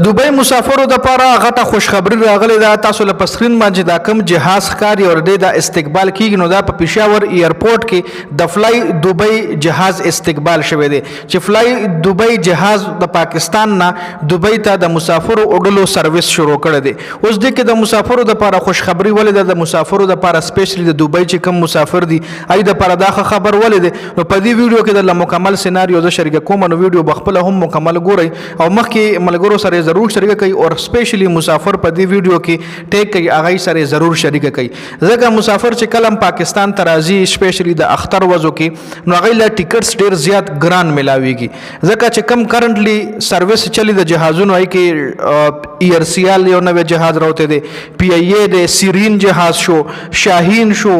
دوبۍ مسافرو د پاره غټه خوشخبری راغلی دا تاسو له پسکرین باندې دا کم جهاز ښکاري او د استقبال کیږي نو دا په پېښور ایرپورټ کې د فلای دوبۍ جهاز استقبال شوی دی چې فلای دوبۍ جهاز د پاکستان نه دوبۍ ته د مسافرو وړلو سرویس شروع کړی دی. اوس د کې د مسافرو د پاره خوشخبری ولې د مسافرو د پاره سپیشلی د دوبۍ چې کم مسافر دي ای د پاره دا خبر ولې دی نو په دې ویډیو کې د مکمل سیناریو ز شریک کوم نو ویډیو بخپل هم مکمل ګورئ او مخکې ملګرو سره ضرور شریک کړئ او سپیشلی مسافر په دې ویډیو کې ټیک کړئ هغه سره ضرور شریک کړئ ځکه مسافر چې کلم پاکستان ته راځي سپیشلی د اختر وځو کې نو هغه له ټیکټس ډیر زیات ګران ملاويږي ځکه چې کم کرنټلی سرویس چلی د جهازونو ای کې ایرسیال یو نوې جهاز راوته دي پی ای ای د سیرین جهاز شو شاهین شو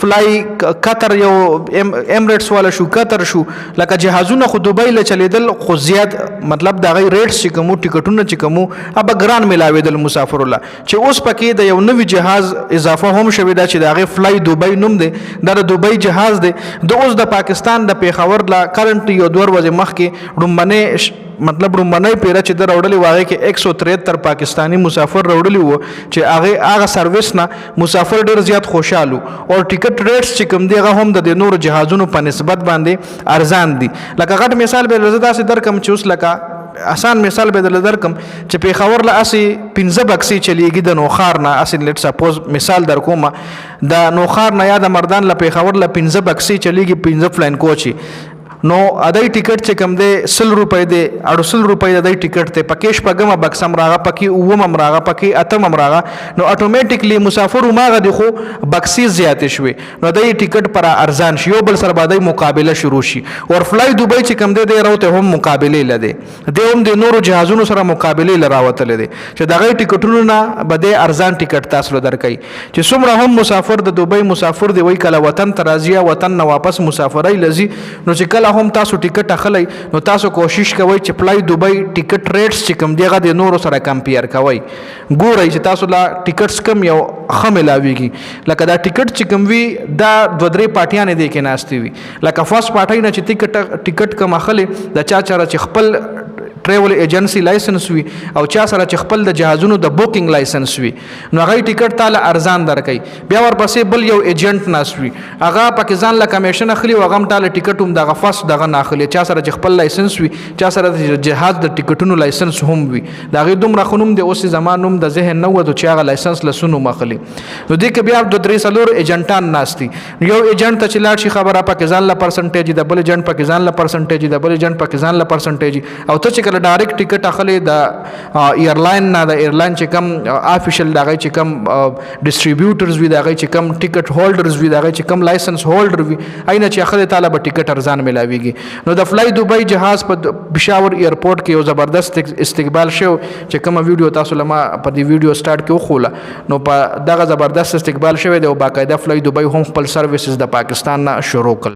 فلای قطر یو امریټس والا شو قطر شو لکه جهازونه خو دوبۍ له چلیدل خو زیات مطلب دا غي ریټس چې کوم ټیکټونه چې کوم اب ګران ملاویدل مسافر الله چې اوس پکې د یو نوې جهاز اضافه هم شوی دا چې دا غي فلای دوبۍ نوم دی د دوبۍ جهاز دی د اوس د پاکستان د پیښور لا کرنٹ یو دور وځ مخ کې رومنه مطلب رومنه پیره چې د راوړلې واغې کې 173 پاکستانی مسافر راوړلې وو چې هغه سرویس نه مسافر ډیر زیات خوشاله او ټیکټ ریټس چې کوم دی هغه هم د نور جهازونو په نسبت باندې ارزان دي. لکه غټ مثال به زدا سي درکم چې اوس لکه آسان مثال به درکم چې پیښور له اسی 15 بکسي چلیږي د نوخار نه اسی لیټ سپوز مثال در کوم د نوخار نه یا د مردان له پیښور له 15 بکسي چلیږي 15 فلاین کوچي نو ادای ټیکټ چې کم دی 100 روپۍ دی 100 روپۍ د ټیکټ ته پکې شپږم بکس امراغه پکې اوم امراغه پکې اتم امراغه نو اتوماتیکلی مسافر ماغه دی خو بکسي زیات شوي نو دای ټیکټ پر ارزان شي یو بل سره باندې مقابله شروع شي او فلای دوبۍ چې کم دی راوته هم مقابله لده دی هم د نورو جهازونو سره مقابله لراوته لده چې دغه ټیکټونو نه بده ارزان ټیکټ تاسو درکې چې څومره هم مسافر د دوبۍ مسافر دی وای کله وطن ته راځي وطن نه واپس مسافرای لذي نو چې کله هم تاسو ټیکټ اخلي نو تاسو کوشش کوئ چې فلای دوبۍ ټیکټ ریټس چې کوم دیغه د نورو سره کمپیر کوئ ګورئ چې تاسو لا ټیکټس کم یو خملاويږي لکه دا ټیکټ چې کوم وی دا دو درې پارټیان دي کې ناشتي وي لکه فرست پارټی نه چې ټیکټ کم اخلي د چا چر چې خپل ټریول ایجنسی لایسنس وي او چا سره چې خپل د جهازونو د بوکینګ لایسنس وي نو هغه ټیکټ تعالی ارزان درکې بیا ورپسې بل یو ایجنټ ناس وي هغه پاکستان لا کمیشن اخلي او هغه تعالی ټیکټ هم دغه فاست دغه ناخلي چا سره چې خپل لایسنس وي چا سره د جهاز د ټیکټونو لایسنس هم وي دا غي دومره خنوم د اوس زمانوم د ذهن نو د چا لایسنس لسونو مخلي نو دې کې بیا د درې سلور ایجنټان ناشتي یو ایجنټ ته چې لاړ شي خبره پاکستان لا پرسنټیج د بل ایجنټ پاکستان لا پرسنټیج د بل ایجنټ پاکستان لا پرسنټیج او ته چې کله ډایرکټ ټیکټ اخلي د ایرلاین نه د ایرلاین چې کم افیشل دغه چې کم ډیسټریبیوټرز وي دغه چې کم ټیکټ هولډرز وي دغه چې کم لایسنس هولډر وي اينه چې اخلي طالب ټیکټ ارزان ملاويږي نو د فلای دوبۍ جهاز په پېښور ایرپورټ کې یو زبردست استقبال شو چې کوم ویډیو تاسو لما په دې ویډیو سٹارټ کې وخوله نو په دغه زبردست استقبال شوی دی او باقاعده فلای دوبۍ هم خپل سرویسز د پاکستان نه شروع کړ.